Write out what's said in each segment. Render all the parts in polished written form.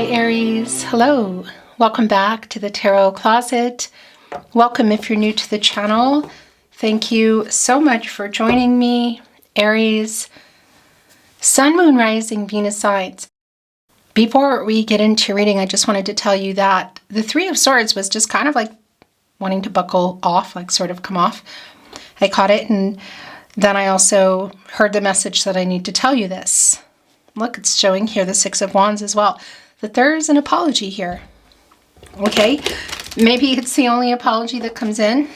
Hi Aries, hello. Welcome back to the Tarot Closet. Welcome if you're new to the channel. Thank you so much for joining me, Aries. Sun, Moon, Rising, Venus signs. Before we get into reading, I just wanted to tell you that the Three of Swords was just kind of like wanting to buckle off, like sort of come off. I caught it, and then I also heard the message that I need to tell you this. Look, it's showing here the Six of Wands as well, that there's an apology here. Okay, maybe it's the only apology that comes in.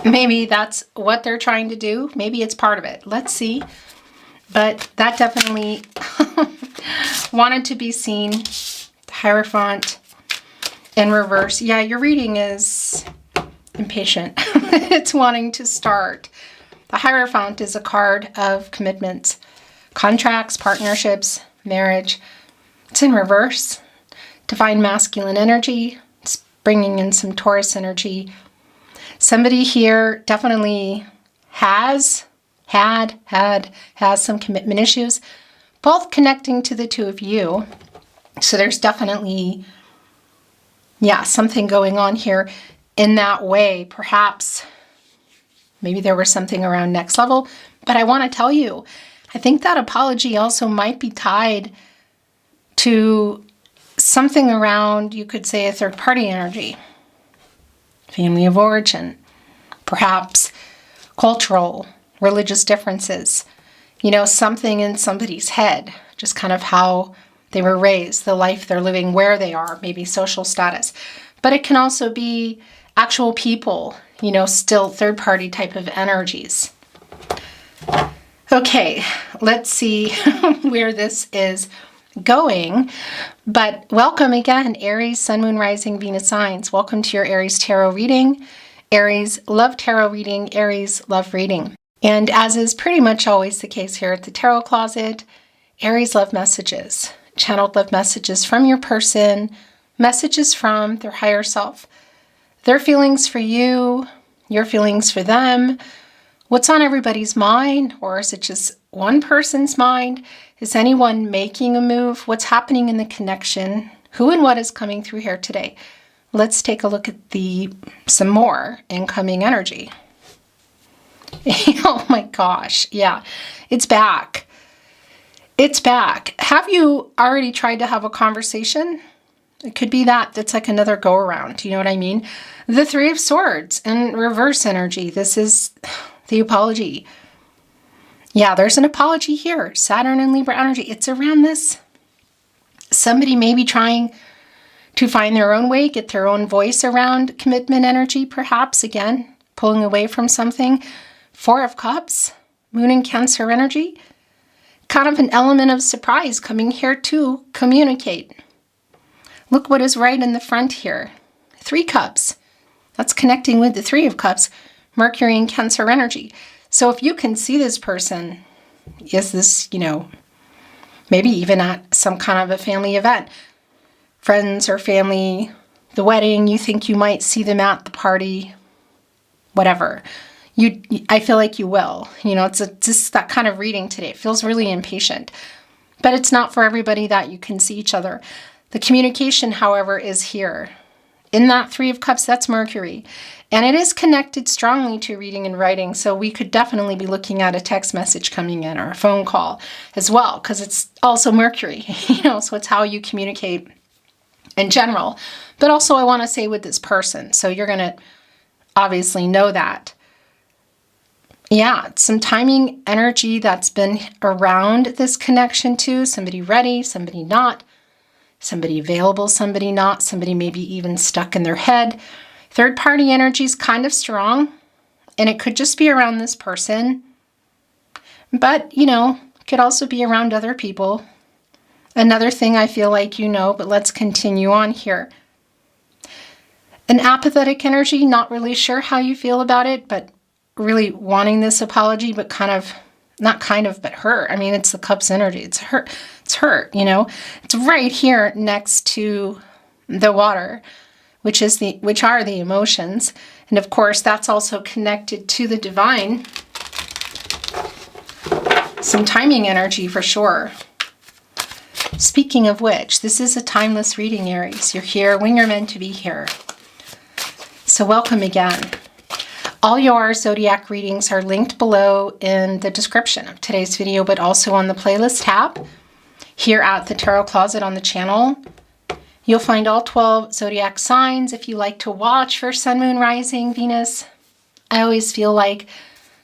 Maybe that's what they're trying to do. Maybe it's part of it. Let's see. But that definitely wanted to be seen. The Hierophant in reverse. Yeah, your reading is impatient. It's wanting to start. The Hierophant is a card of commitments, contracts, partnerships, marriage. It's in reverse. Divine masculine energy. It's bringing in some Taurus energy. Somebody here definitely has some commitment issues, both connecting to the two of you. So there's definitely, yeah, something going on here in that way. Perhaps maybe there was something around next level, but I want to tell you, I think that apology also might be tied to something around, you could say, a third party energy, family of origin, perhaps cultural, religious differences, you know, something in somebody's head, just kind of how they were raised, the life they're living, where they are, maybe social status. But it can also be actual people, you know, still third party type of energies. Okay, let's see where this is going. But welcome again, Aries, Sun, Moon, Rising, Venus signs. Welcome to your Aries Tarot reading. Aries Love Tarot reading, Aries Love Reading. And as is pretty much always the case here at the Tarot Closet, Aries Love Messages. Channeled love messages from your person, messages from their higher self. Their feelings for you, your feelings for them. What's on everybody's mind, or is it just one person's mind? Is anyone making a move? What's happening in the connection? Who and what is coming through here today? Let's take a look at some more incoming energy. Oh my gosh, yeah, it's back. It's back. Have you already tried to have a conversation? It could be that's like another go around. You know what I mean? The Three of Swords and reverse energy. This is the apology. Yeah, there's an apology here. Saturn and Libra energy. It's around this. Somebody may be trying to find their own way, get their own voice around commitment energy, perhaps. Again, pulling away from something. Four of Cups, Moon and Cancer energy. Kind of an element of surprise coming here to communicate. Look what is right in the front here. Three Cups. That's connecting with the Three of Cups. Mercury and Cancer energy. So if you can see this person, is this, you know, maybe even at some kind of a family event, friends or family, the wedding, you think you might see them at the party, whatever. I feel like you will. You know, it's just that kind of reading today. It feels really impatient. But it's not for everybody that you can see each other. The communication, however, is here. In that Three of Cups, that's Mercury. And it is connected strongly to reading and writing. So we could definitely be looking at a text message coming in or a phone call as well, because it's also Mercury, you know, so it's how you communicate in general. But also I want to say with this person. So you're going to obviously know that. Yeah, some timing energy that's been around this connection too. Somebody ready, somebody not. Somebody available, somebody not. Somebody maybe even stuck in their head. Third party energy is kind of strong. And it could just be around this person. But, you know, it could also be around other people. Another thing I feel like you know, but let's continue on here. An apathetic energy, not really sure how you feel about it, but really wanting this apology, but but hurt. I mean, it's the Cups energy. It's hurt, you know. It's right here next to the water, which are the emotions. And of course, that's also connected to the divine. Some timing energy for sure. Speaking of which, this is a timeless reading, Aries. You're here when you're meant to be here. So welcome again. All your zodiac readings are linked below in the description of today's video, but also on the playlist tab here at the Tarot Closet on the channel. You'll find all 12 zodiac signs if you like to watch for Sun, Moon, Rising, Venus. I always feel like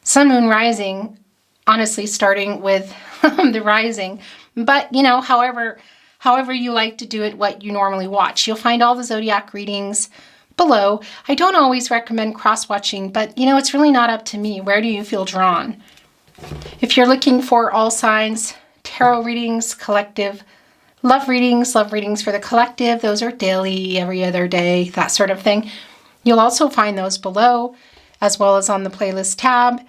Sun, Moon, Rising, honestly, starting with the rising, but you know, however you like to do it, what you normally watch. You'll find all the zodiac readings below. I don't always recommend cross-watching, but you know, it's really not up to me. Where do you feel drawn? If you're looking for all signs, tarot readings, collective, love readings for the collective, those are daily, every other day, that sort of thing. You'll also find those below, as well as on the playlist tab.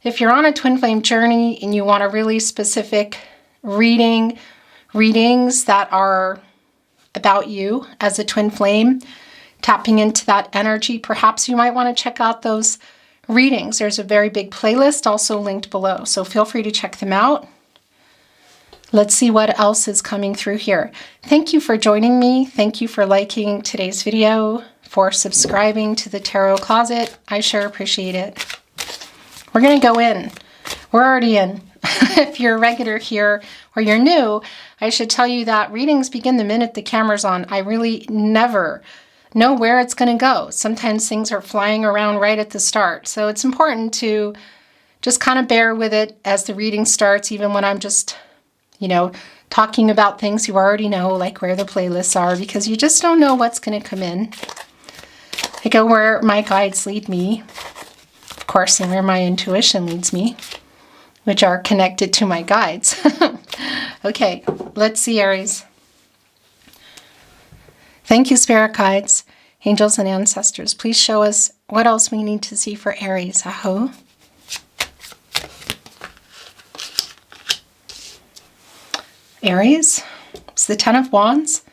If you're on a twin flame journey and you want a really specific readings that are about you as a twin flame, tapping into that energy, perhaps you might want to check out those readings. There's a very big playlist also linked below, so feel free to check them out. Let's see what else is coming through here. Thank you for joining me. Thank you for liking today's video, for subscribing to the Tarot Closet. I sure appreciate it. We're going to go in. We're already in. If you're a regular here or you're new, I should tell you that readings begin the minute the camera's on. I really never know where it's going to go. Sometimes things are flying around right at the start. So it's important to just kind of bear with it as the reading starts, even when I'm just, you know, talking about things you already know, like where the playlists are, because you just don't know what's going to come in. I go where my guides lead me, of course, and where my intuition leads me, which are connected to my guides. Okay, let's see, Aries. Thank you, spirit guides, angels, and ancestors. Please show us what else we need to see for Aries. Aho. Aries, it's the Ten of Wands,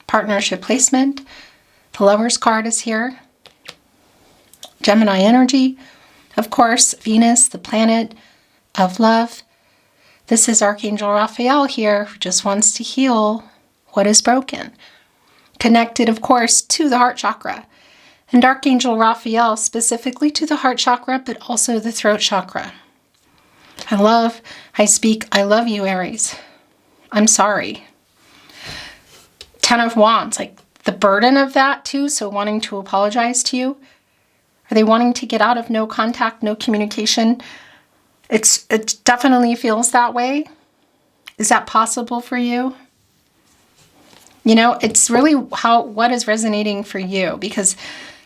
partnership placement. The Lover's card is here. Gemini energy, of course, Venus, the planet of love. This is Archangel Raphael here, who just wants to heal what is broken. Connected, of course, to the heart chakra. And Archangel Raphael specifically to the heart chakra, but also the throat chakra. I love you, Aries. I'm sorry. Ten of Wands, like the burden of that too, so wanting to apologize to you. Are they wanting to get out of no contact, no communication? It definitely feels that way. Is that possible for you? You know, it's really what is resonating for you, because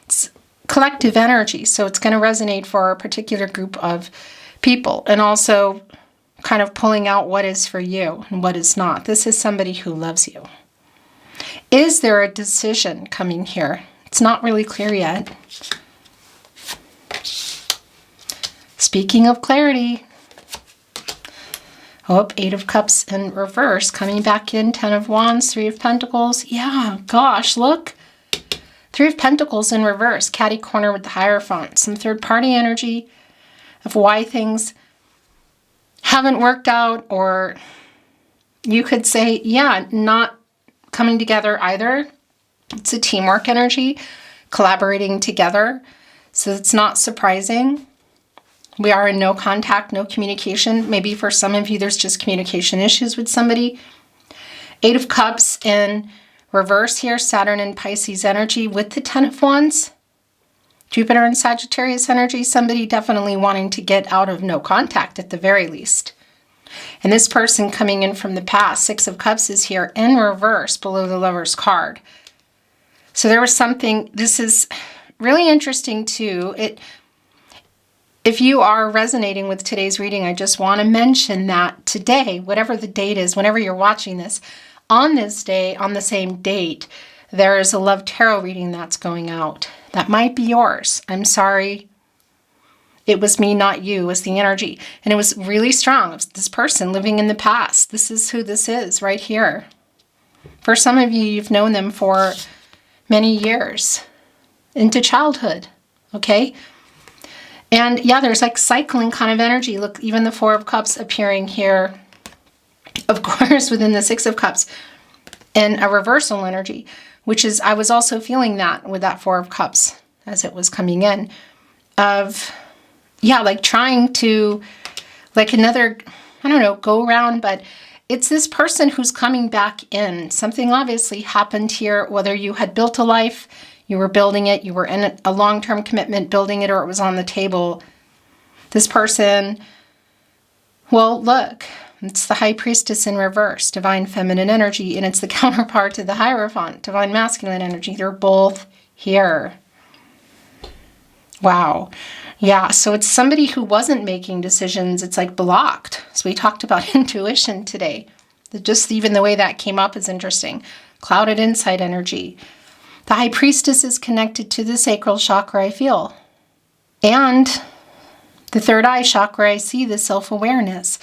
it's collective energy, so it's going to resonate for a particular group of people, and also kind of pulling out what is for you and what is not. This is somebody who loves you. Is there a decision coming here? It's not really clear yet. Speaking of clarity, oh, Eight of Cups in reverse, coming back in, Ten of Wands, Three of Pentacles. Yeah, gosh, look. Three of Pentacles in reverse, catty corner with the Hierophant. Some third-party energy of why things haven't worked out, or you could say, yeah, not coming together either. It's a teamwork energy, collaborating together. So it's not surprising. We are in no contact, no communication. Maybe for some of you, there's just communication issues with somebody. Eight of Cups in reverse here, Saturn and Pisces energy with the Ten of Wands. Jupiter and Sagittarius energy, somebody definitely wanting to get out of no contact at the very least. And this person coming in from the past, Six of Cups is here in reverse below the Lover's card. So there was something, this is really interesting too. If you are resonating with today's reading, I just want to mention that today, whatever the date is, whenever you're watching this, on this day, on the same date, there is a love tarot reading that's going out. That might be yours. I'm sorry. It was me, not you, was the energy. And it was really strong. It was this person living in the past. This is who this is right here. For some of you, you've known them for many years, into childhood, okay? And yeah, there's like cycling kind of energy. Look, even the Four of Cups appearing here Of course, within the Six of Cups and a reversal energy, which is, I was also feeling that with that Four of Cups as it was coming in of, yeah, like trying to, like another, I don't know, go around, but it's this person who's coming back in. Something obviously happened here, whether you had built a life, you were building it, you were in a long-term commitment building it, or it was on the table. This person, well, look, it's the High Priestess in reverse, divine feminine energy, and it's the counterpart to the Hierophant, divine masculine energy. They're both here. Wow. Yeah, so it's somebody who wasn't making decisions. It's like blocked. So we talked about intuition today. Just even the way that came up is interesting. Clouded insight energy. The High Priestess is connected to the sacral chakra, I feel. And the third eye chakra, I see the self-awareness.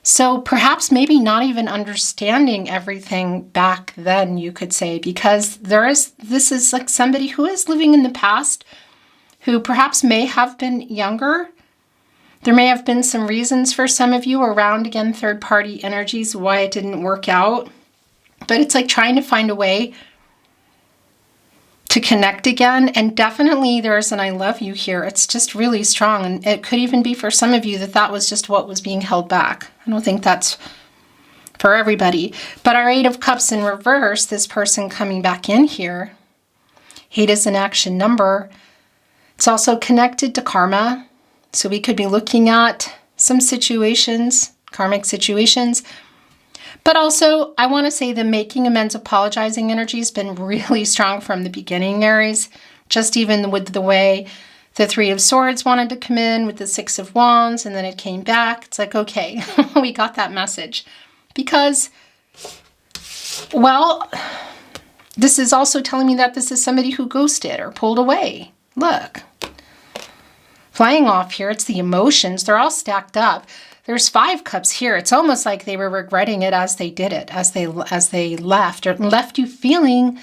So perhaps maybe not even understanding everything back then, you could say, because this is like somebody who is living in the past, who perhaps may have been younger. There may have been some reasons for some of you around, again, third-party energies, why it didn't work out. But it's like trying to find a way to connect again. And definitely there's an I love you here. It's just really strong. And it could even be for some of you that was just what was being held back. I don't think that's for everybody. But our Eight of Cups in reverse, this person coming back in here. 8 is an action number. It's also connected to karma. So we could be looking at some situations, karmic situations. But also, I want to say the making amends, apologizing energy has been really strong from the beginning, Aries. Just even with the way the Three of Swords wanted to come in with the Six of Wands, and then it came back. It's like, okay, we got that message. Because, well, this is also telling me that this is somebody who ghosted or pulled away. Look, flying off here, it's the emotions. They're all stacked up. There's 5 cups here. It's almost like they were regretting it as they did it, as they left, or left you feeling.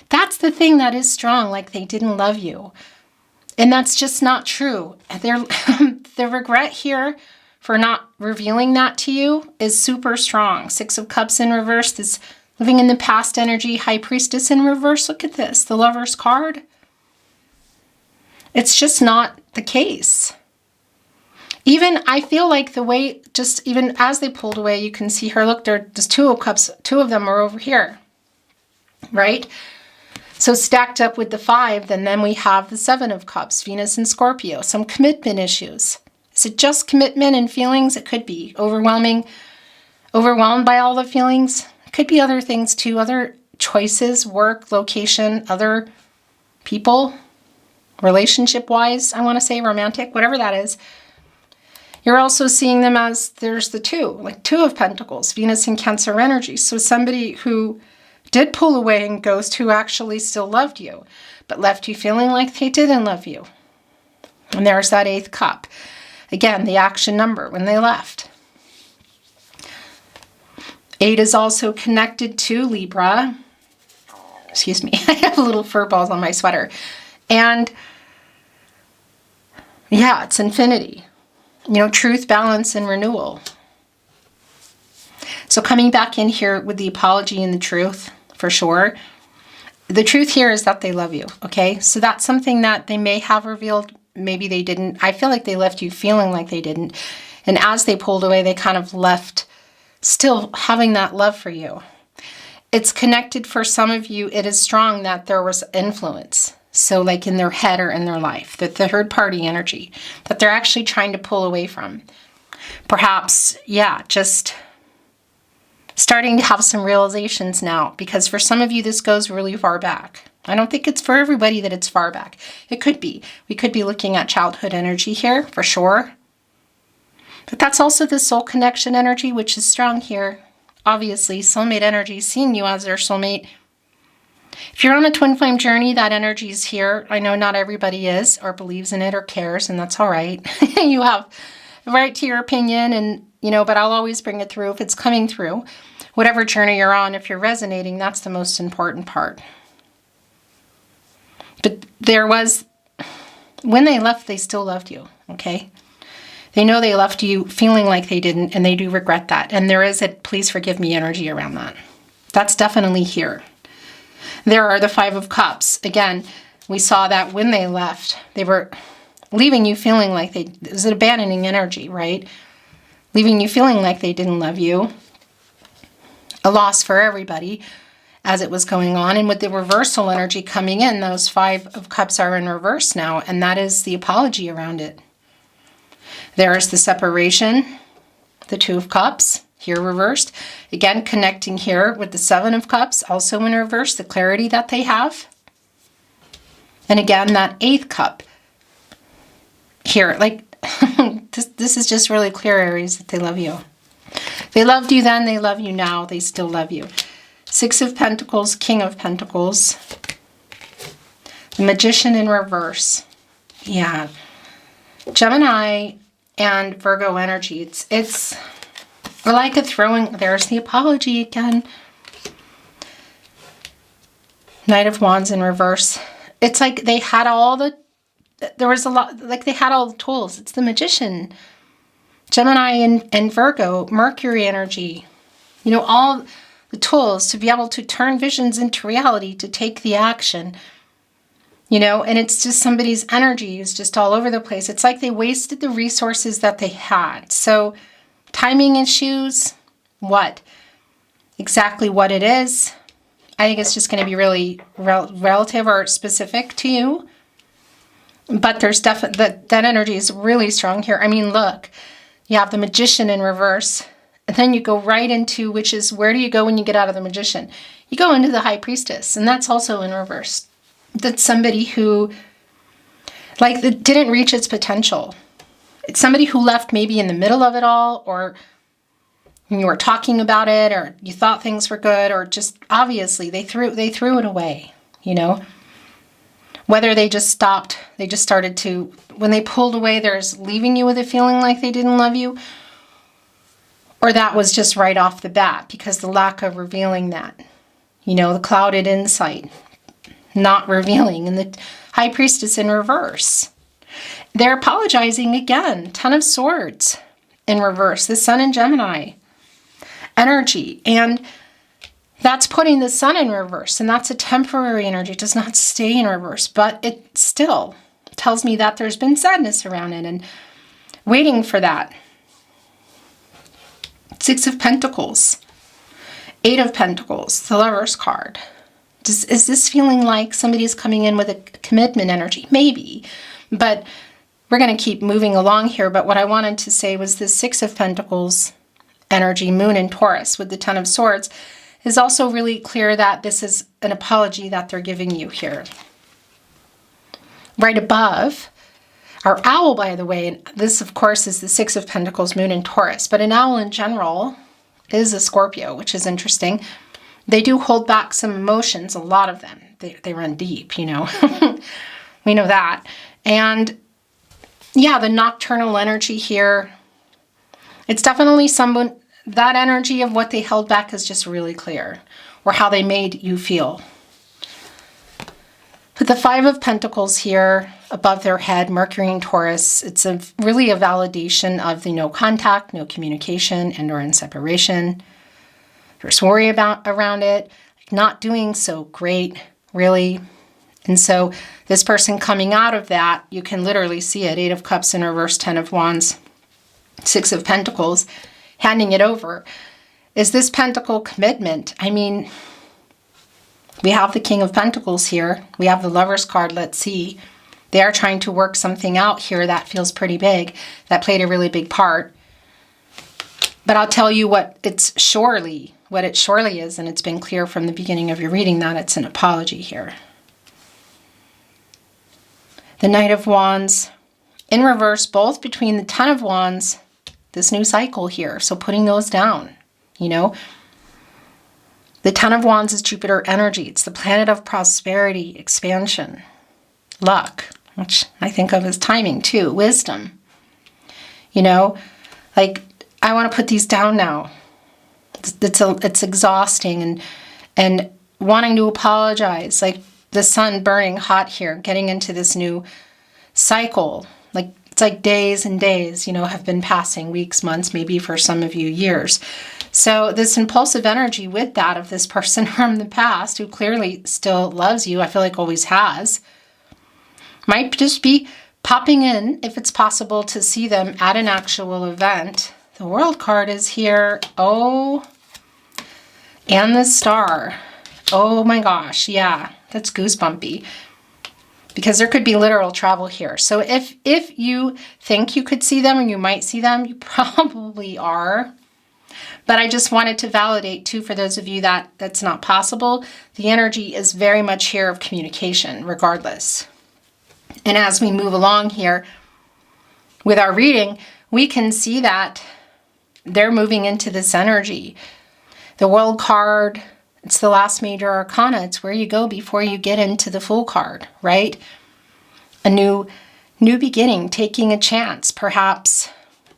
That's the thing that is strong, like they didn't love you. And that's just not true. The regret here for not revealing that to you is super strong. 6 of Cups in reverse, this living in the past energy, High Priestess in reverse. Look at this, the Lover's card. It's just not the case. Even, I feel like the way, just even as they pulled away, you can see her, look, there's 2 of Cups, 2 of them are over here, right? So stacked up with the 5, then we have the 7 of Cups, Venus and Scorpio, some commitment issues. Is it just commitment and feelings? It could be overwhelmed by all the feelings. It could be other things too, other choices, work, location, other people, relationship-wise, I want to say romantic, whatever that is. You're also seeing them as there's the 2, like 2 of Pentacles, Venus and Cancer energy. So somebody who did pull away and ghost who actually still loved you, but left you feeling like they didn't love you. And there's that 8th cup. Again, the action number when they left. 8 is also connected to Libra. Excuse me, I have little fur balls on my sweater. And yeah, it's infinity. You know, truth, balance, and renewal. So coming back in here with the apology and the truth, for sure. The truth here is that they love you, okay? So that's something that they may have revealed, maybe they didn't. I feel like they left you feeling like they didn't. And as they pulled away, they kind of left still having that love for you. It's connected for some of you. It is strong that there was influence. So like in their head or in their life, that the third party energy that they're actually trying to pull away from. Perhaps, yeah, just starting to have some realizations now, because for some of you, this goes really far back. I don't think it's for everybody that it's far back. It could be. We could be looking at childhood energy here for sure. But that's also the soul connection energy, which is strong here. Obviously, soulmate energy, seeing you as their soulmate. If you're on a twin flame journey, that energy is here. I know not everybody is or believes in it or cares, and that's all right. You have the right to your opinion, and but I'll always bring it through if it's coming through. Whatever journey you're on, if you're resonating, that's the most important part. But there was, when they left, they still loved you, okay? They know they left you feeling like they didn't, and they do regret that. And there is a please forgive me energy around that. That's definitely here. There are the Five of Cups. Again, we saw that when they left, they were leaving you feeling like it was an abandoning energy, right? Leaving you feeling like they didn't love you. A loss for everybody as it was going on. And with the reversal energy coming in, those Five of Cups are in reverse now, and that is the apology around it. There's the separation, the Two of Cups, here reversed. Again, connecting here with the Seven of Cups, also in reverse, the clarity that they have. And again, that Eighth Cup here, like, this is just really clear, Aries, that they love you. They loved you then, they love you now, they still love you. Six of Pentacles, King of Pentacles. The Magician in reverse. Yeah. Gemini and Virgo energy. It's like a throwing. There's the apology again. Knight of Wands in reverse. It's like they had all the, there was a lot, like they had all the tools. It's the Magician. Gemini and Virgo, Mercury energy. You know, all the tools to be able to turn visions into reality, to take the action. You know, and it's just somebody's energy is just all over the place. It's like they wasted the resources that they had. So timing issues, what? Exactly what it is. I think it's just going to be really relative or specific to you. But there's definitely, that energy is really strong here. I mean, look, you have the Magician in reverse. And then you go right into, which is, where do you go when you get out of the Magician? You go into the High Priestess, and that's also in reverse. That's somebody who, like, didn't reach its potential. It's somebody who left maybe in the middle of it all, or you were talking about it, or you thought things were good, or just obviously they threw it away, you know. Whether they just stopped, they just started to, when they pulled away, there's leaving you with a feeling like they didn't love you, or that was just right off the bat because the lack of revealing that, you know, the clouded insight. Not revealing, and the High Priestess in reverse. They're apologizing again. Ten of Swords in reverse. The Sun in Gemini energy, and that's putting the Sun in reverse, and that's a temporary energy. It does not stay in reverse, but it still tells me that there's been sadness around it and waiting for that. Six of Pentacles, Eight of Pentacles, the Lover's card. Is this feeling like somebody's coming in with a commitment energy? Maybe, but we're going to keep moving along here. But what I wanted to say was this Six of Pentacles energy, Moon in Taurus with the Ten of Swords, is also really clear that this is an apology that they're giving you here. Right above, our owl, by the way, and this, of course, is the Six of Pentacles, Moon in Taurus, but an owl in general is a Scorpio, which is interesting. They do hold back some emotions, a lot of them. They run deep, you know. We know that. And yeah, the nocturnal energy here, it's definitely someone, that energy of what they held back is just really clear, or how they made you feel. But the Five of Pentacles here above their head, Mercury in Taurus, it's really a validation of the no contact, no communication, and or in separation. There's worry around it, like not doing so great, really. And so this person coming out of that, you can literally see it. Eight of Cups in reverse, Ten of Wands, Six of Pentacles, handing it over. Is this pentacle commitment? I mean, we have the King of Pentacles here. We have the Lover's card. Let's see. They are trying to work something out here that feels pretty big, that played a really big part. But I'll tell you what it surely is, and it's been clear from the beginning of your reading that it's an apology here. The Knight of Wands in reverse, both between the Ten of Wands, this new cycle here. So putting those down, you know. The Ten of Wands is Jupiter energy. It's the planet of prosperity, expansion, luck, which I think of as timing too, wisdom. You know, like, I want to put these down now. It's exhausting, and wanting to apologize, like the sun burning hot here, getting into this new cycle. Like, it's like days and days, have been passing, weeks, months, maybe for some of you years. So this impulsive energy with that of this person from the past who clearly still loves you, I feel like always has, might just be popping in, if it's possible to see them at an actual event. The World card is here. Oh, and the Star. Oh my gosh, yeah, that's goosebumpy. Because there could be literal travel here. So if you think you could see them or you might see them, you probably are. But I just wanted to validate too, for those of you that that's not possible, the energy is very much here of communication regardless. And as we move along here with our reading, we can see that they're moving into this energy. The World card, it's the last major arcana. It's where you go before you get into the Fool card, right? A new beginning, taking a chance, perhaps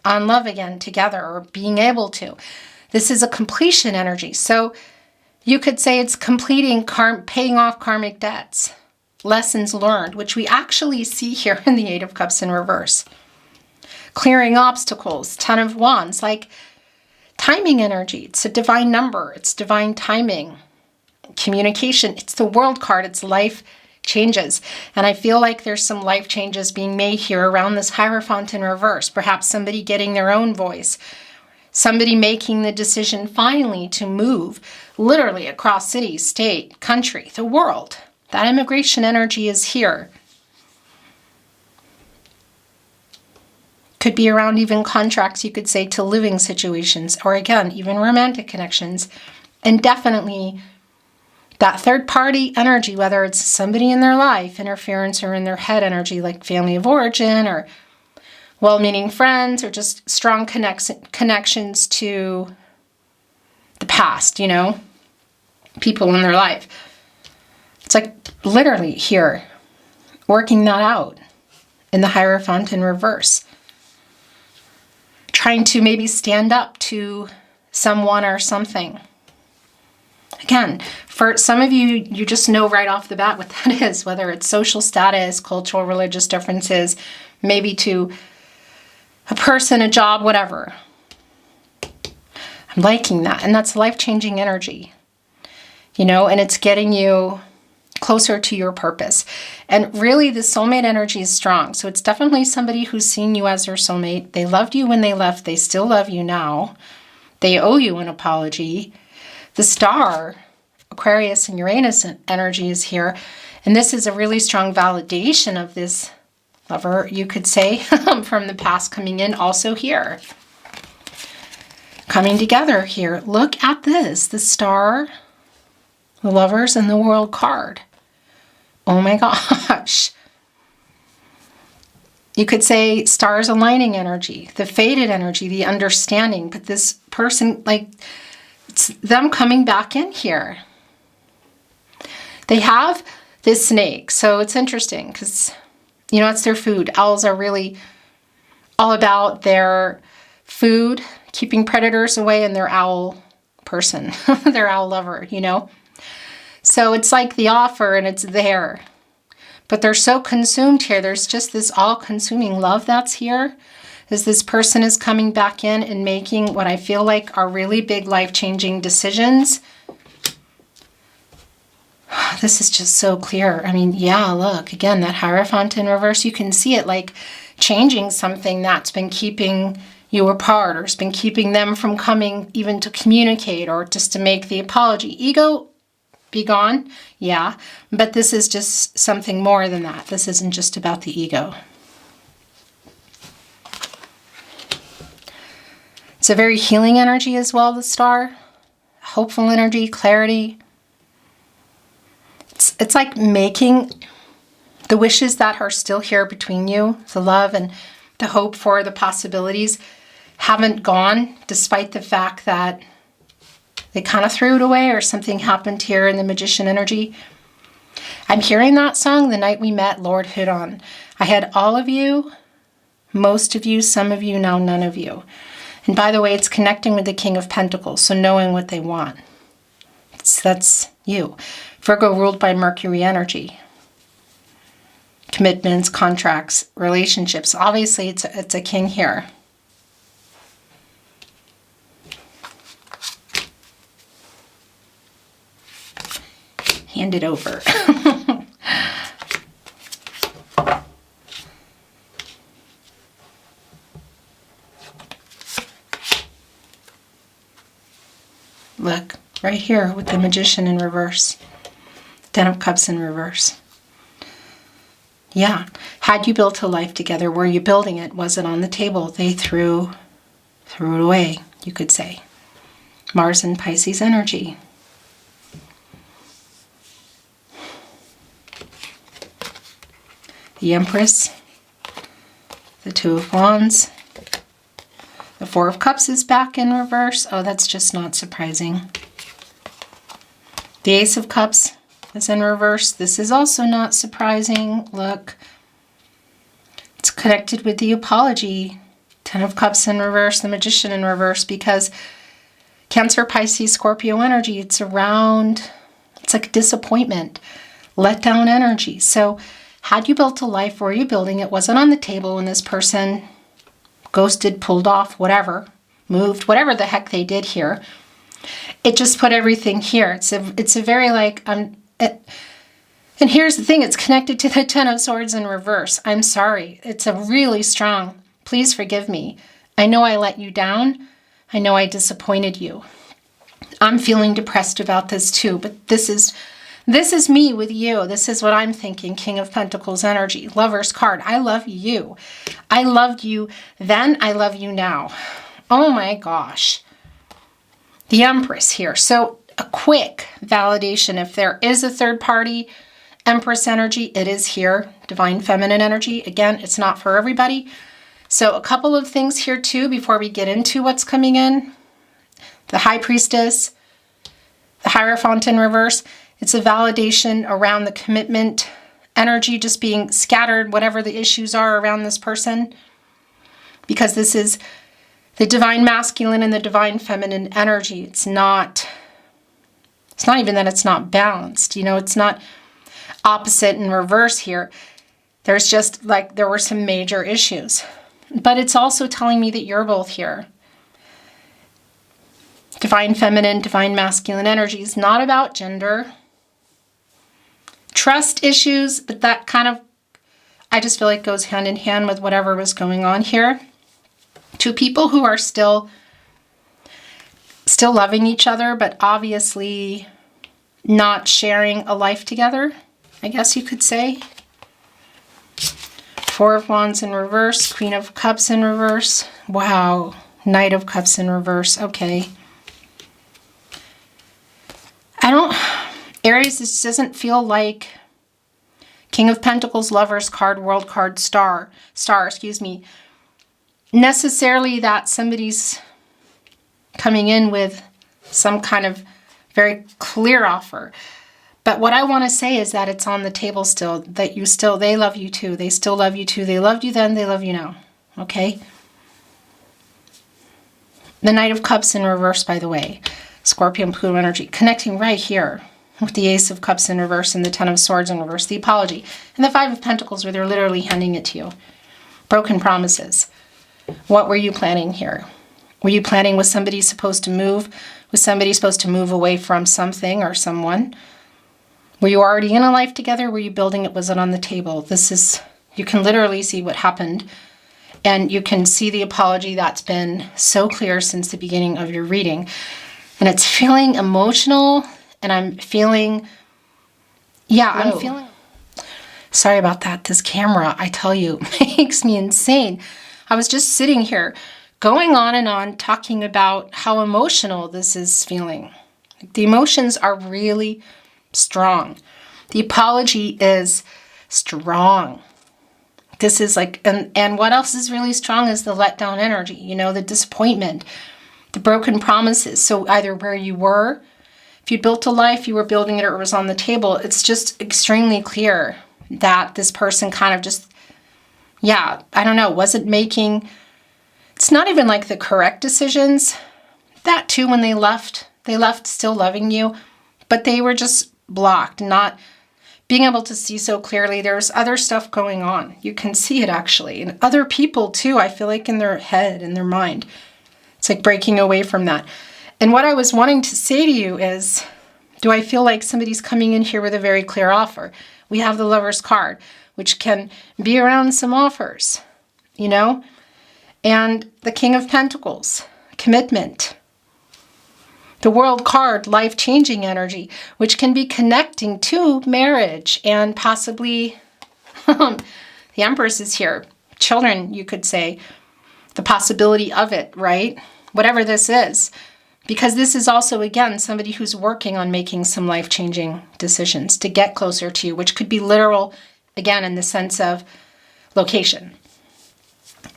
on love again together or being able to. This is a completion energy. So you could say it's completing, paying off karmic debts, lessons learned, which we actually see here in the Eight of Cups in reverse. Clearing obstacles, Ten of Wands, like timing energy. It's a divine number. It's divine timing. Communication. It's the World card. It's life changes. And I feel like there's some life changes being made here around this Hierophant in reverse. Perhaps somebody getting their own voice. Somebody making the decision finally to move literally across city, state, country, the world. That immigration energy is here. Could be around even contracts, you could say, to living situations, or again, even romantic connections. And definitely that third party energy, whether it's somebody in their life, interference, or in their head energy, like family of origin, or well-meaning friends, or just strong connections to the past, people in their life. It's like literally here, working that out in the Hierophant in reverse. Trying to maybe stand up to someone or something. Again, for some of you, you just know right off the bat what that is, whether it's social status, cultural, religious differences, maybe to a person, a job, whatever. I'm liking that. And that's life-changing energy, and it's getting you closer to your purpose. And really, the soulmate energy is strong. So it's definitely somebody who's seen you as their soulmate. They loved you when they left. They still love you now. They owe you an apology. The Star, Aquarius and Uranus energy is here. And this is a really strong validation of this lover, you could say, from the past coming in also here. Coming together here. Look at this. The Star, the Lovers, and the World card. Oh my gosh. You could say stars aligning energy, the fated energy, the understanding. But this person, it's them coming back in here. They have this snake. So it's interesting because, it's their food. Owls are really all about their food, keeping predators away, and their owl person, their owl lover, So it's like the offer and it's there. But they're so consumed here. There's just this all-consuming love that's here as this person is coming back in and making what I feel like are really big life-changing decisions. This is just so clear. I mean, yeah, look, again, that Hierophant in reverse, you can see it like changing something that's been keeping you apart or has been keeping them from coming even to communicate or just to make the apology. Ego, be gone, yeah, but this is just something more than that. This isn't just about the ego. It's a very healing energy as well, the Star. Hopeful energy, clarity. It's like making the wishes that are still here between you, the love and the hope for the possibilities, haven't gone, despite the fact that they kind of threw it away or something happened here in the Magician energy. I'm hearing that song, The Night We Met, Lord Hit On. I had all of you, most of you, some of you, now none of you. And by the way, it's connecting with the King of Pentacles, so knowing what they want. That's you. Virgo ruled by Mercury energy. commitments, contracts, relationships. Obviously, it's a king here. Hand it over. Look, right here with the Magician in reverse. Ten of Cups in reverse. Yeah. Had you built a life together? Were you building it? Was it on the table? They threw it away, you could say. Mars and Pisces energy. The Empress. The Two of Wands. The Four of Cups is back in reverse. Oh, that's just not surprising. The Ace of Cups is in reverse. This is also not surprising. Look, it's connected with the apology. Ten of Cups in reverse, the Magician in reverse, because Cancer, Pisces, Scorpio energy, it's around, it's like disappointment, letdown energy. So had you built a life, were you building it? Was it on the table when this person ghosted, pulled off, whatever, moved, whatever the heck they did here? It just put everything here. It's a very like, and here's the thing, it's connected to the Ten of Swords in reverse. I'm sorry. It's a really strong, please forgive me. I know I let you down. I know I disappointed you. I'm feeling depressed about this too, but this is me with you. This is what I'm thinking. King of Pentacles energy, Lover's card. I love you. I loved you then. I love you now. Oh my gosh. The Empress here. So a quick validation. If there is a third party, Empress energy, it is here. Divine Feminine energy. Again, it's not for everybody. So a couple of things here too before we get into what's coming in. The High Priestess, the Hierophant in reverse. It's a validation around the commitment energy just being scattered, whatever the issues are around this person. Because this is the Divine Masculine and the Divine Feminine energy. It's not even that it's not balanced. You know, it's not opposite and reverse here. There's just like, there were some major issues. But it's also telling me that you're both here. Divine Feminine, Divine Masculine energy is not about gender. Trust issues, but that kind of, I just feel like goes hand in hand with whatever was going on here. Two people who are still loving each other, but obviously not sharing a life together, I guess you could say. Four of Wands in reverse, Queen of Cups in reverse. Wow, Knight of Cups in reverse. Okay. Aries, this doesn't feel like King of Pentacles, Lover's card, World card, Star, excuse me. Necessarily that somebody's coming in with some kind of very clear offer. But what I want to say is that it's on the table still, that they love you too. They still love you too. They loved you then, they love you now. Okay? The Knight of Cups in reverse, by the way. Scorpion, Pluto energy, connecting right here with the Ace of Cups in reverse and the Ten of Swords in reverse, the apology. And the Five of Pentacles, where they're literally handing it to you. Broken promises. What were you planning here? Were you planning, was somebody supposed to move? Was somebody supposed to move away from something or someone? Were you already in a life together? Were you building it? Was it on the table? This is, you can literally see what happened. And you can see the apology that's been so clear since the beginning of your reading. And it's feeling emotional. And I'm feeling, I'm feeling, sorry about that. This camera, I tell you, makes me insane. I was just sitting here going on and on talking about how emotional this is feeling. The emotions are really strong. The apology is strong. This is like, and what else is really strong is the letdown energy, you know, the disappointment, the broken promises. So either where you were, if you built a life, you were building it, or it was on the table, it's just extremely clear that this person kind of just, I don't know, wasn't making, it's not even like the correct decisions. That too, when they left still loving you, but they were just blocked, not being able to see so clearly. There's other stuff going on. You can see it actually. And other people too, I feel like in their head, in their mind. It's like breaking away from that. And what I was wanting to say to you is, do I feel like somebody's coming in here with a very clear offer? We have the Lover's card, which can be around some offers, you know? And the King of Pentacles, commitment. The World card, life-changing energy, which can be connecting to marriage and possibly the Empress is here. Children, you could say. The possibility of it, right? Whatever this is. Because this is also, again, somebody who's working on making some life-changing decisions to get closer to you, which could be literal, again, in the sense of location.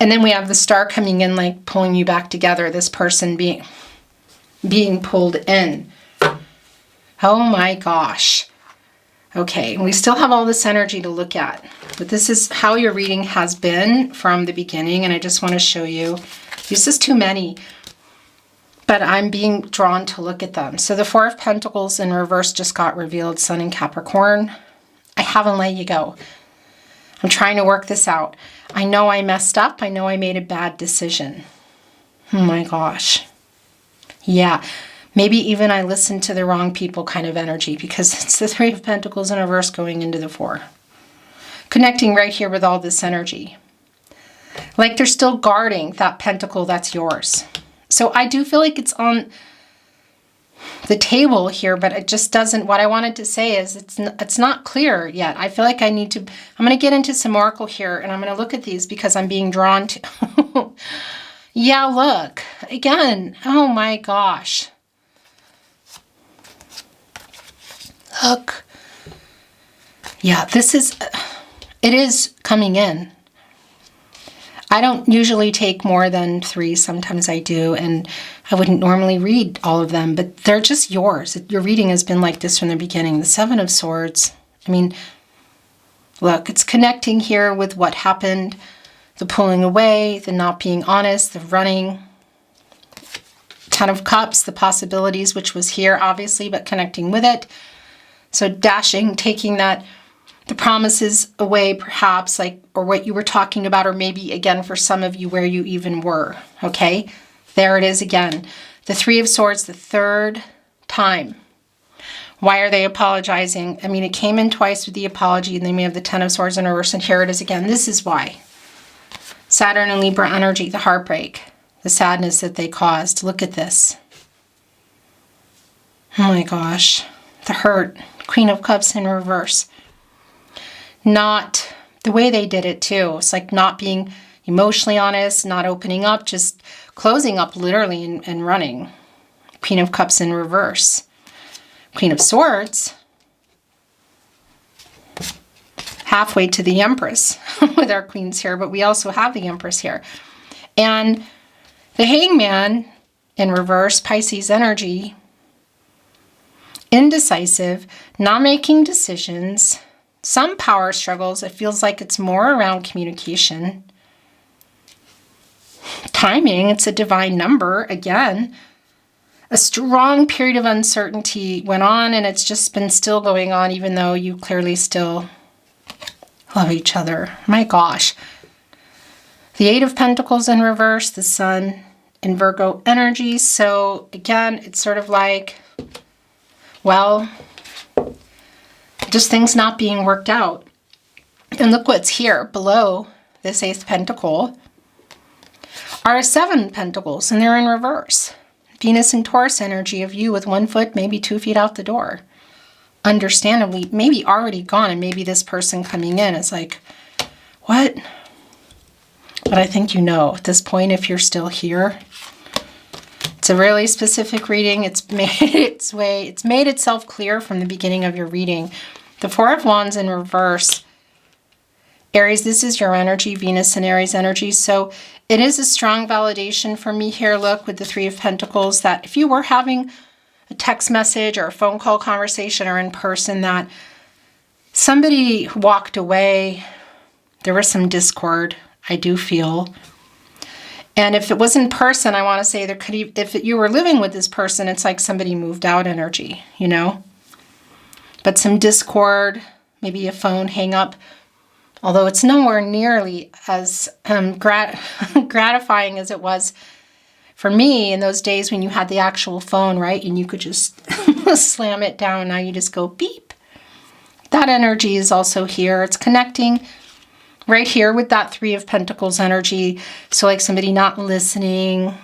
And then we have the Star coming in, like pulling you back together, this person being pulled in. Oh my gosh. Okay, we still have all this energy to look at, but this is how your reading has been from the beginning, and I just want to show you. This is too many, but I'm being drawn to look at them. So the Four of Pentacles in reverse just got revealed, Sun in Capricorn. I haven't let you go. I'm trying to work this out. I know I messed up. I know I made a bad decision. Oh my gosh. Yeah, maybe even I listened to the wrong people kind of energy, because it's the Three of Pentacles in reverse going into the Four. Connecting right here with all this energy. Like they're still guarding that pentacle that's yours. So I do feel like it's on the table here, but it just doesn't, what I wanted to say is it's not clear yet. I feel like I need to, I'm going to get into some oracle here, and I'm going to look at these because I'm being drawn to. Yeah, look, again, oh my gosh. Look. Yeah, it is coming in. I don't usually take more than 3. Sometimes I do, and I wouldn't normally read all of them, but they're just yours. Your reading has been like this from the beginning. The Seven of Swords. I mean, look, it's connecting here with what happened. The pulling away, the not being honest, the running. Ten of Cups, the possibilities, which was here, obviously, but connecting with it. So dashing, taking that, the promises away, perhaps, like, or what you were talking about, or maybe, again, for some of you, where you even were, okay? There it is again. The Three of Swords, the third time. Why are they apologizing? I mean, it came in twice with the apology, and then we have the Ten of Swords in reverse, and here it is again. This is why. Saturn and Libra energy, the heartbreak, the sadness that they caused. Look at this. Oh my gosh. The hurt. Queen of Cups in reverse. Not the way they did it too. It's like not being emotionally honest, not opening up, just closing up literally and running. Queen of Cups in reverse. Queen of Swords. Halfway to the Empress with our queens here, but we also have the Empress here. And the Hangman in reverse, Pisces energy, indecisive, not making decisions, some power struggles. It feels like it's more around communication. Timing, it's a divine number again. A strong period of uncertainty went on, and it's just been still going on, even though you clearly still love each other. My gosh. The Eight of Pentacles in reverse, the Sun in Virgo energy. So again, it's sort of like, well, just things not being worked out. And look what's here below this Eighth Pentacle are 7 Pentacles, and they're in reverse. Venus and Taurus energy of you with 1 foot, maybe 2 feet out the door. Understandably, maybe already gone, and maybe this person coming in is like, what? But I think you know at this point, if you're still here. It's a really specific reading. It's made itself clear from the beginning of your reading. The Four of Wands in reverse. Aries, this is your energy, Venus and Aries energy. So it is a strong validation for me here, look, with the Three of Pentacles, that if you were having a text message or a phone call conversation or in person, that somebody walked away, there was some discord, I do feel. And if it was in person, I want to say there could, if you were living with this person, it's like somebody moved out energy, you know? But some discord, maybe a phone hang up, although it's nowhere nearly as gratifying as it was for me in those days when you had the actual phone, right? And you could just slam it down. Now you just go beep. That energy is also here. It's connecting right here with that Three of Pentacles energy. So like somebody not listening.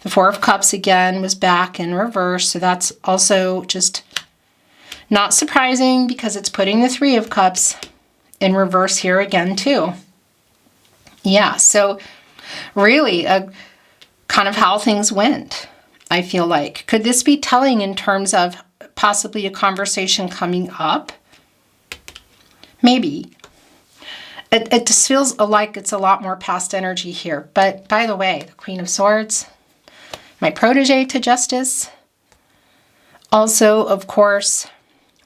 The Four of Cups again was back in reverse. So that's also just not surprising because it's putting the Three of Cups in reverse here again too. Yeah, so really a kind of how things went, I feel like. Could this be telling in terms of possibly a conversation coming up? Maybe. It just feels like it's a lot more past energy here. But by the way, the Queen of Swords, my protege to Justice. Also, of course,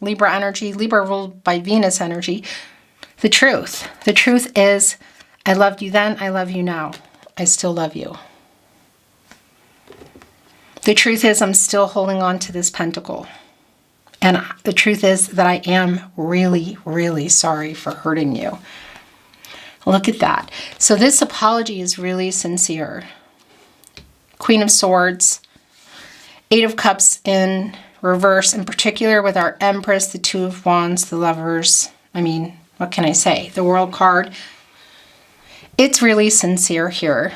Libra energy, Libra ruled by Venus energy. The truth. The truth is, I loved you then, I love you now. I still love you. The truth is, I'm still holding on to this pentacle. And the truth is that I am really, really sorry for hurting you. Look at that. So this apology is really sincere. Queen of Swords, Eight of Cups in reverse, in particular with our Empress, the Two of Wands, the Lovers. I mean, what can I say? The World card. It's really sincere here.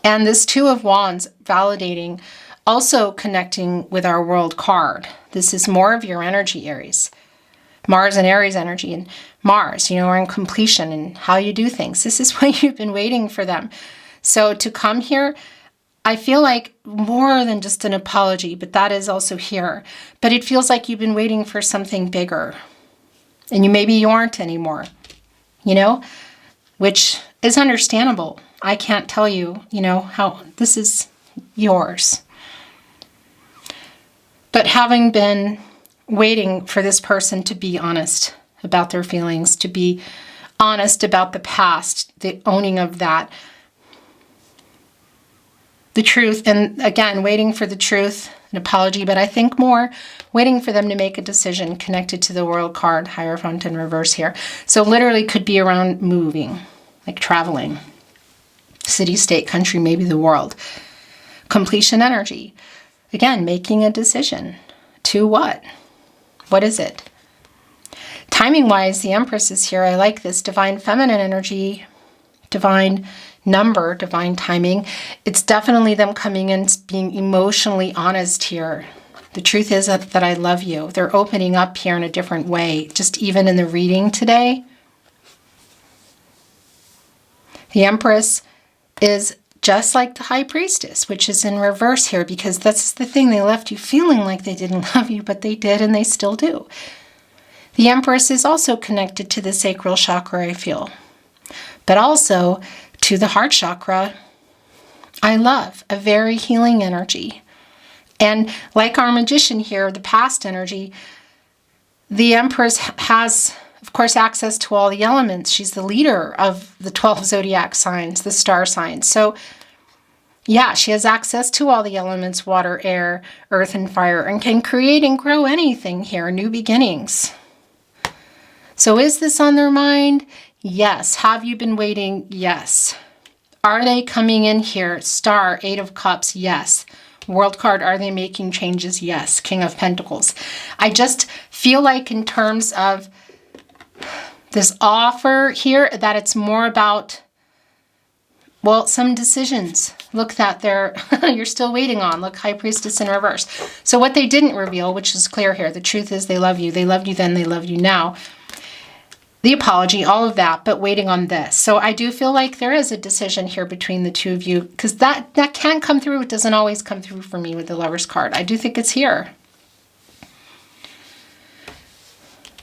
And this Two of Wands validating, also connecting with our World card. This is more of your energy, Aries. Mars and Aries energy. And Mars, you know, are in completion and how you do things. This is what you've been waiting for them. So to come here, I feel like more than just an apology, but that is also here. But it feels like you've been waiting for something bigger. And maybe you aren't anymore, you know, which is understandable. I can't tell you, you know, how this is yours. But having been waiting for this person to be honest about their feelings, to be honest about the past, the owning of that, the truth, and again, waiting for the truth, an apology, but I think more waiting for them to make a decision connected to the World card, Hierophant in reverse here. So literally could be around moving, like traveling, city, state, country, maybe the world. Completion energy. Again, making a decision. To what? What is it? Timing-wise, the Empress is here. I like this divine feminine energy, divine number, divine timing. It's definitely them coming in, being emotionally honest here. The truth is that I love you. They're opening up here in a different way, just even in the reading today. The Empress is just like the High Priestess, which is in reverse here, because that's the thing. They left you feeling like they didn't love you, but they did, and they still do. The Empress is also connected to the sacral chakra, I feel, but also to the heart chakra. I love a very healing energy. And like our Magician here, the past energy, the Empress has, of course, access to all the elements. She's the leader of the 12 zodiac signs, the star signs. So yeah, she has access to all the elements, water, air, earth, and fire, and can create and grow anything here, new beginnings. So is this on their mind? Yes. Have you been waiting? Yes. Are they coming in here? Star, Eight of Cups, yes. World card, are they making changes? Yes. King of Pentacles. I just feel like in terms of this offer here, that it's more about, well, some decisions. Look, that you're still waiting on. Look, High Priestess in reverse. So what they didn't reveal, which is clear here, the truth is they love you. They loved you then, they love you now. The apology, all of that, but waiting on this. So I do feel like there is a decision here between the two of you, because that can come through. It doesn't always come through for me with the Lover's card. I do think it's here.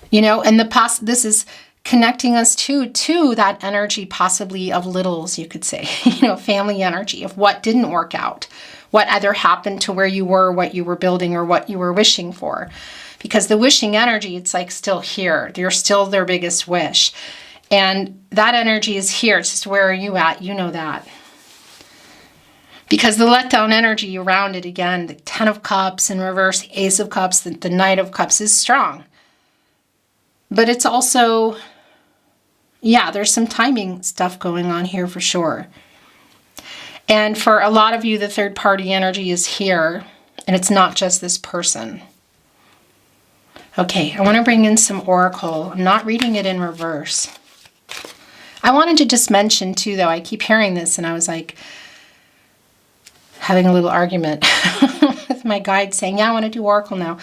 You know, and this is connecting us to that energy possibly of littles, you could say, you know, family energy of what didn't work out, what either happened to where you were, what you were building, or what you were wishing for. Because the wishing energy, it's like still here. You're still their biggest wish. And that energy is here. It's just, where are you at? You know that. Because the letdown energy around it, again, the Ten of Cups in reverse, the Ace of Cups, the Knight of Cups is strong. But it's also, yeah, there's some timing stuff going on here for sure. And for a lot of you, the third party energy is here, and it's not just this person. Okay, I want to bring in some oracle. I'm not reading it in reverse. I wanted to just mention too, though, I keep hearing this and I was like having a little argument with my guide saying, yeah, I want to do oracle now.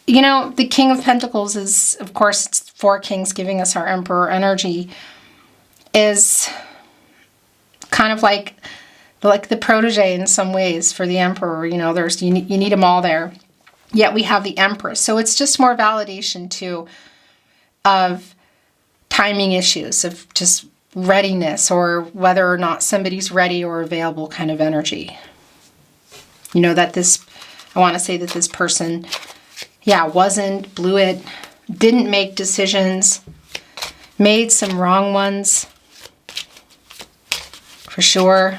You know, the King of Pentacles is, of course, it's 4 kings giving us our Emperor energy, is kind of like the protege in some ways for the Emperor. You know, you need them all there. Yet we have the Empress. So it's just more validation too of timing issues, of just readiness, or whether or not somebody's ready or available kind of energy. You know, that I want to say that this person, yeah, blew it, didn't make decisions, made some wrong ones, for sure.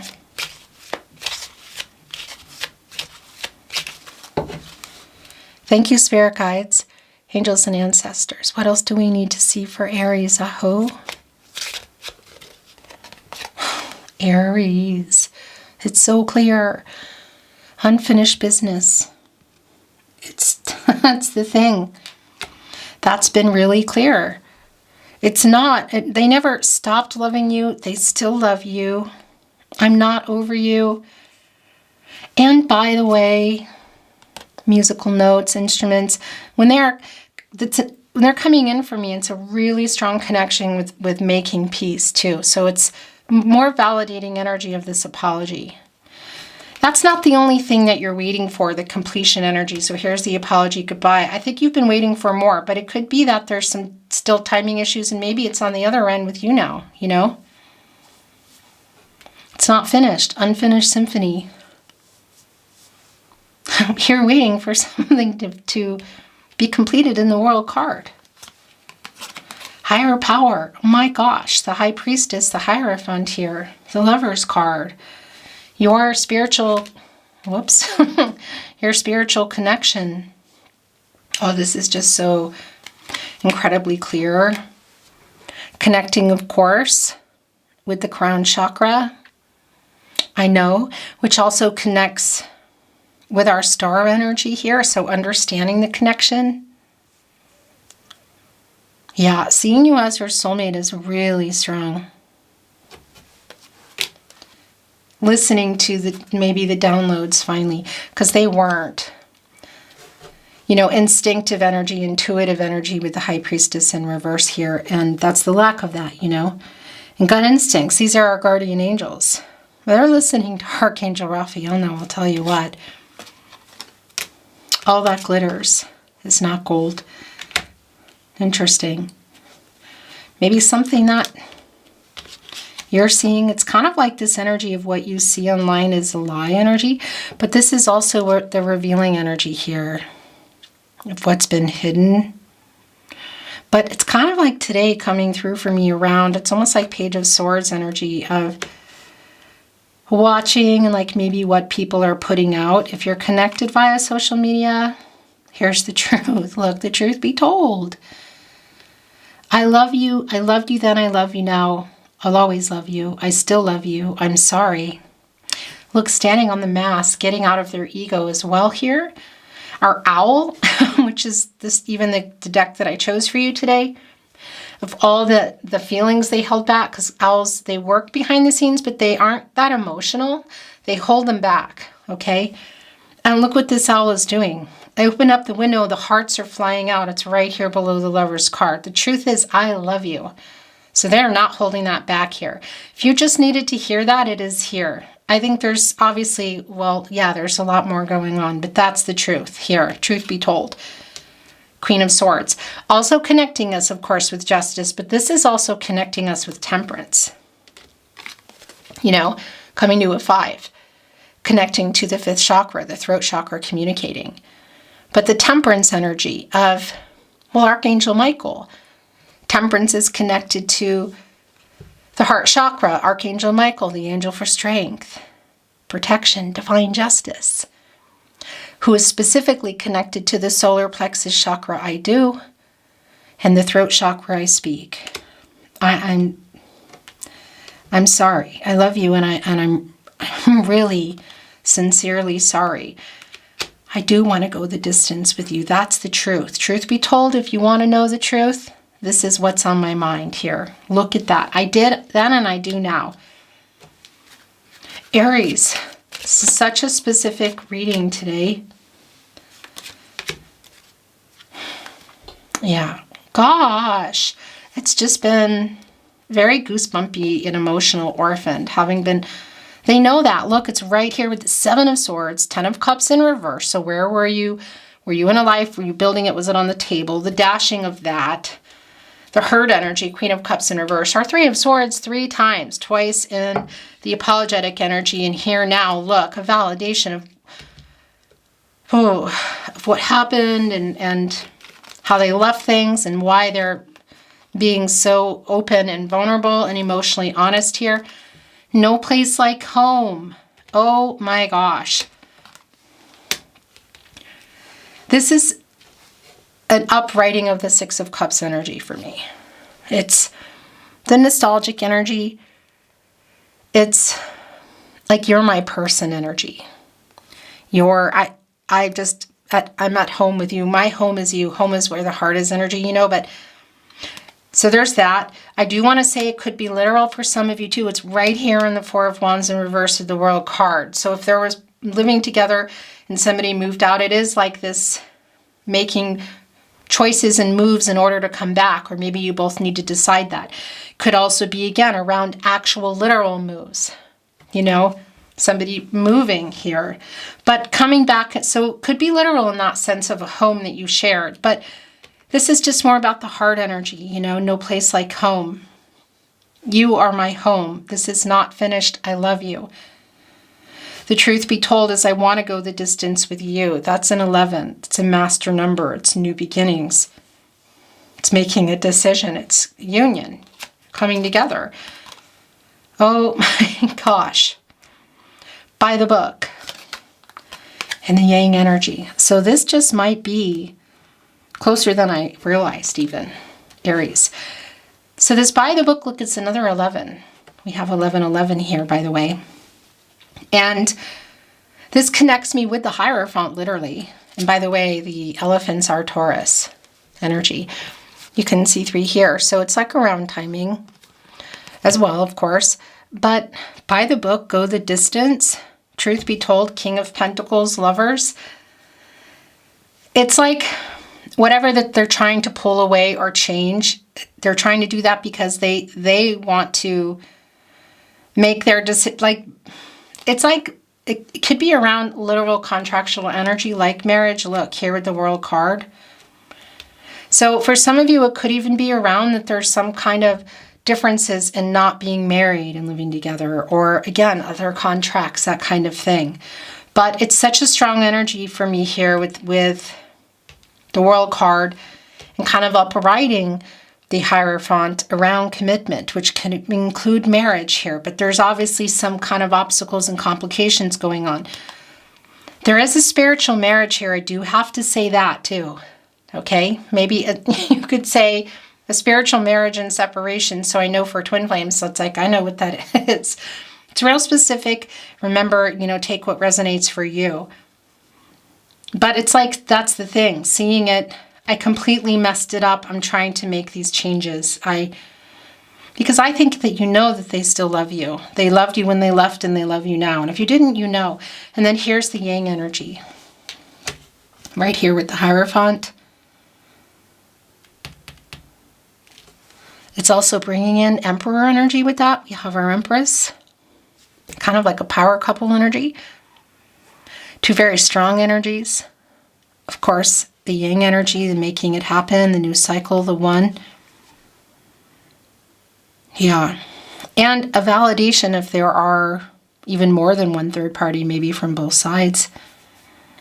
Thank you, Spirit Guides, Angels, and Ancestors. What else do we need to see for Aries? Aho. Aries. It's so clear. Unfinished business. That's the thing. That's been really clear. It's not, they never stopped loving you. They still love you. I'm not over you. And by the way, musical notes, instruments, when they're coming in for me, it's a really strong connection with making peace too. So it's more validating energy of this apology. That's not the only thing that you're waiting for, the completion energy. So here's the apology, goodbye. I think you've been waiting for more, but it could be that there's some still timing issues, and maybe it's on the other end with you now, you know? It's not finished. Unfinished symphony. You're waiting for something to be completed in the World card. Higher power. Oh my gosh. The High Priestess, the Hierophant here. The Lover's card. Your spiritual, your spiritual connection. Oh, this is just so incredibly clear. Connecting, of course, with the crown chakra. I know, which also connects with our star energy here. So understanding the connection. Yeah, seeing you as your soulmate is really strong. Listening to maybe the downloads finally, because they weren't. You know, instinctive energy, intuitive energy with the High Priestess in reverse here. And that's the lack of that, you know. And gut instincts, these are our guardian angels. They're listening to Archangel Raphael now, I'll tell you what. All that glitters is not gold. Interesting. Maybe something that you're seeing, it's kind of like this energy of what you see online is a lie energy, but this is also the revealing energy here of what's been hidden. But it's kind of like today coming through for me around, it's almost like Page of Swords energy of watching and like maybe what people are putting out. If you're connected via social media, here's the truth. Look, the truth be told. I love you. I loved you then. I love you now. I'll always love you. I still love you. I'm sorry. Look, standing on the mask, getting out of their ego as well here. Our owl, which is even the deck that I chose for you today, of all the feelings they held back, because owls, they work behind the scenes, but they aren't that emotional. They hold them back, okay? And look what this owl is doing. I open up the window, the hearts are flying out. It's right here below the Lover's card. The truth is, I love you. So they're not holding that back here. If you just needed to hear that, it is here. I think there's obviously, well, yeah, there's a lot more going on, but that's the truth here, truth be told. Queen of Swords. Also connecting us, of course, with justice, but this is also connecting us with temperance. You know, coming to a 5. Connecting to the 5th chakra, the throat chakra, communicating. But the temperance energy of, well, Archangel Michael. Temperance is connected to the heart chakra, Archangel Michael, the angel for strength, protection, divine justice, who is specifically connected to the solar plexus chakra, I do. and the throat chakra I speak. I'm sorry. I love you, and I'm really sincerely sorry. I do want to go the distance with you. That's the truth. Truth be told, if you want to know the truth, this is what's on my mind here. Look at that. I did then and I do now. Aries, this is such a specific reading today. Yeah. Gosh, it's just been very goosebumpy and emotional, orphaned, having been, they know that. Look, it's right here with the Seven of Swords, Ten of Cups in reverse. So where were you? Were you in a life? Were you building it? Was it on the table? The dashing of that. The hurt energy, Queen of Cups in reverse. Our Three of Swords 3 times, twice in the apologetic energy. And here now, look, a validation of what happened and how they left things and why they're being so open and vulnerable and emotionally honest here. No place like home. Oh my gosh. This is an uprighting of the Six of Cups energy for me. It's the nostalgic energy. It's like you're my person energy. I'm at home with you. My home is you. Home is where the heart is energy, you know, but so there's that. I do want to say it could be literal for some of you too. It's right here in the Four of Wands in reverse of the World card. So if there was living together and somebody moved out, it is like this making choices and moves in order to come back, or maybe you both need to decide that. Could also be, again, around actual literal moves, you know, somebody moving here, but coming back. So it could be literal in that sense of a home that you shared, but this is just more about the heart energy, you know, no place like home. You are my home. This is not finished. I love you. The truth be told is I want to go the distance with you. That's an 11. It's a master number. It's new beginnings. It's making a decision. It's union, coming together. Oh my gosh. By the book. And the yang energy. So this just might be closer than I realized even, Aries. So this by the book, look, it's another 11. We have 1111 here, by the way. And this connects me with the Hierophant, literally. And by the way, the elephants are Taurus energy. You can see 3 here. So it's like around timing as well, of course. But by the book, go the distance. Truth be told, King of Pentacles, lovers. It's like whatever that they're trying to pull away or change, they're trying to do that because they want to make their decision. Like, it's like, it could be around literal contractual energy like marriage. Look, here with the World card. So for some of you, it could even be around that there's some kind of differences in not being married and living together, or again, other contracts, that kind of thing. But it's such a strong energy for me here with the World card and kind of upriding the Hierophant around commitment, which can include marriage here, but there's obviously some kind of obstacles and complications going on. There is a spiritual marriage here. I do have to say that too. Okay, maybe you could say a spiritual marriage and separation. So I know for twin flames, so it's like, I know what that is. It's real specific. Remember, you know, take what resonates for you. But it's like, that's the thing, seeing it, I completely messed it up. I'm trying to make these changes. Because I think that you know that they still love you. They loved you when they left and they love you now. And if you didn't, you know. And then here's the yang energy. Right here with the Hierophant. It's also bringing in Emperor energy with that. We have our Empress. Kind of like a power couple energy. 2 very strong energies. Of course, the yang energy, the making it happen, the new cycle, the one. Yeah. And a validation if there are even more than one third party, maybe from both sides.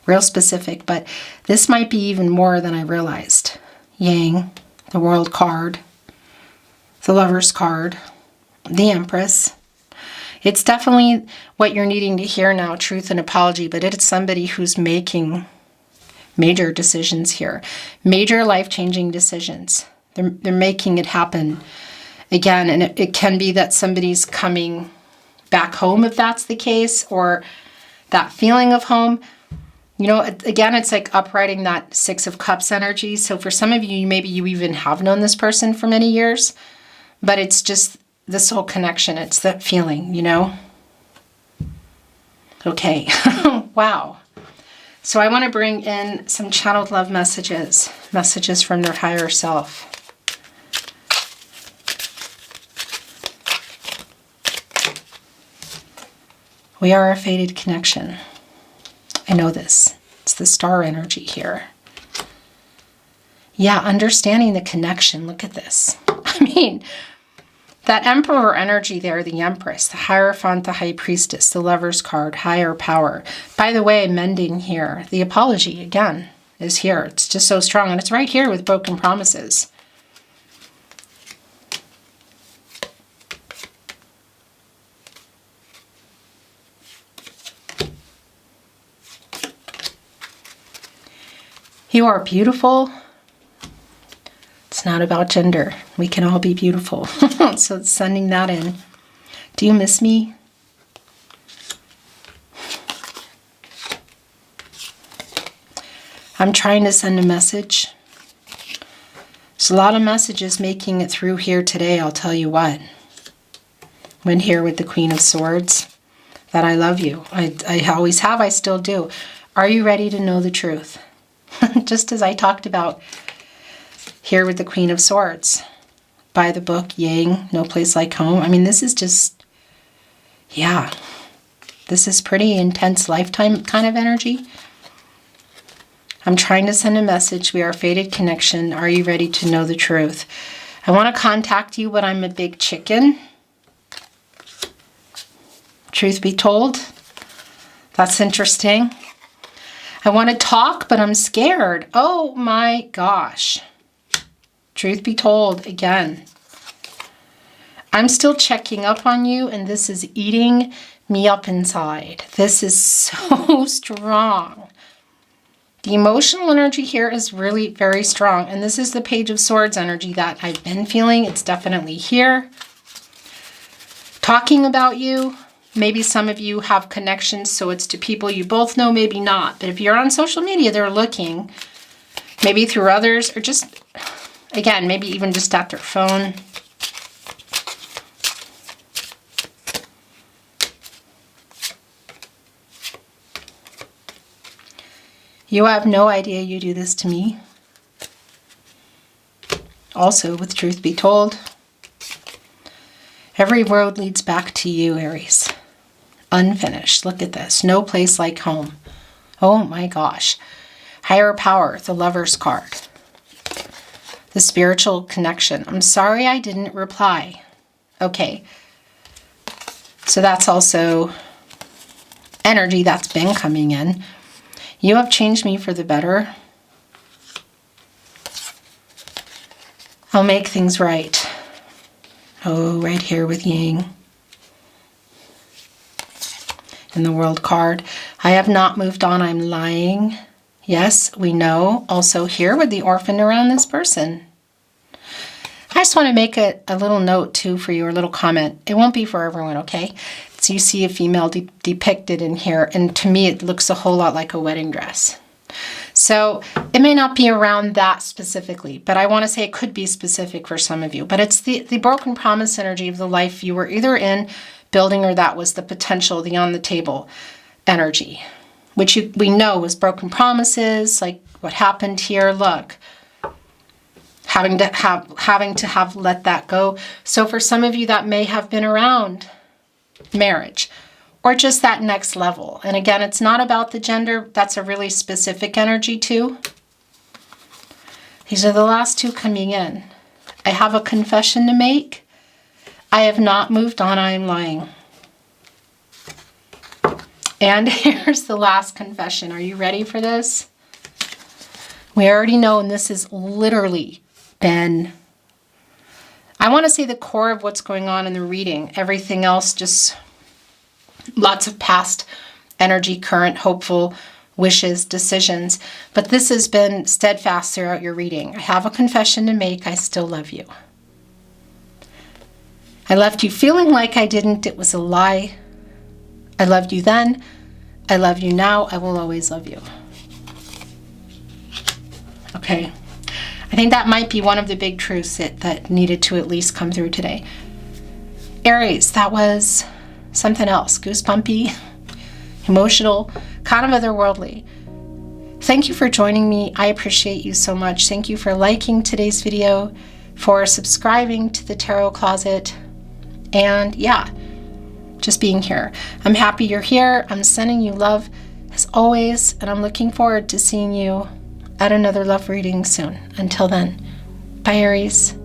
Real specific, but this might be even more than I realized. Yang, the World card, the Lover's card, the Empress. It's definitely what you're needing to hear now, truth and apology, but it's somebody who's making major decisions here. Major life-changing decisions. They're making it happen again. And it can be that somebody's coming back home if that's the case, or that feeling of home. You know, again, it's like uprighting that Six of Cups energy. So for some of you, maybe you even have known this person for many years, but it's just this whole connection. It's that feeling, you know? Okay. Wow. So I want to bring in some channeled love messages, messages from their higher self. We are a fated connection. I know this. It's the star energy here. Yeah, understanding the connection. Look at this. I mean, that Emperor energy there, the Empress, the Hierophant, the High Priestess, the Lover's card, higher power. By the way, mending here. The apology, again, is here. It's just so strong. And it's right here with broken promises. You are beautiful. It's not about gender. We can all be beautiful. So it's sending that in. Do you miss me? I'm trying to send a message. There's a lot of messages making it through here today, I'll tell you what. When here with the Queen of Swords, that I love you. I always have, I still do. Are you ready to know the truth? Just as I talked about here with the Queen of Swords. By the book, Yang, No Place Like Home. I mean, this is just, yeah. This is pretty intense lifetime kind of energy. I'm trying to send a message. We are a fated connection. Are you ready to know the truth? I want to contact you, but I'm a big chicken. Truth be told. That's interesting. I want to talk, but I'm scared. Oh my gosh. Truth be told, again. I'm still checking up on you, and this is eating me up inside. This is so strong. The emotional energy here is really very strong, and this is the Page of Swords energy that I've been feeling. It's definitely here. Talking about you. Maybe some of you have connections, so it's to people you both know, maybe not. But if you're on social media, they're looking, maybe through others, or just, again, maybe even just at their phone. You have no idea you do this to me. Also, with truth be told, every road leads back to you, Aries. Unfinished. Look at this. No place like home. Oh my gosh. Higher power, the Lover's card. The spiritual connection. I'm sorry I didn't reply. Okay. So that's also energy that's been coming in. You have changed me for the better. I'll make things right. Oh, right here with Yang. And the World card. I have not moved on, I'm lying. Yes, we know. Also here with the Orphan around this person. I just want to make a little note too for you, or a little comment. It won't be for everyone, okay? So you see a female depicted in here, and to me it looks a whole lot like a wedding dress. So it may not be around that specifically, but I want to say it could be specific for some of you. But it's the broken promise energy of the life you were either in, building, or that was the potential, the on the table energy, which we know was broken promises, like what happened here. Look, having to have let that go. So for some of you, that may have been around marriage, or just that next level. And again, it's not about the gender. That's a really specific energy too. These are the last two coming in. I have a confession to make. I have not moved on, I am lying. And here's the last confession. Are you ready for this? We already know, and this has literally been, I want to say, the core of what's going on in the reading. Everything else, just lots of past energy, current, hopeful, wishes, decisions, but this has been steadfast throughout your reading. I have a confession to make. I still love you. I left you feeling like I didn't. It was a lie. I loved you then. I love you now. I will always love you. Okay. I think that might be one of the big truths that needed to at least come through today. Aries, that was something else. Goosebumpy, emotional, kind of otherworldly. Thank you for joining me. I appreciate you so much. Thank you for liking today's video, for subscribing to the Tarot Closet, and yeah, just being here. I'm happy you're here. I'm sending you love as always, and I'm looking forward to seeing you at another love reading soon. Until then, bye Aries.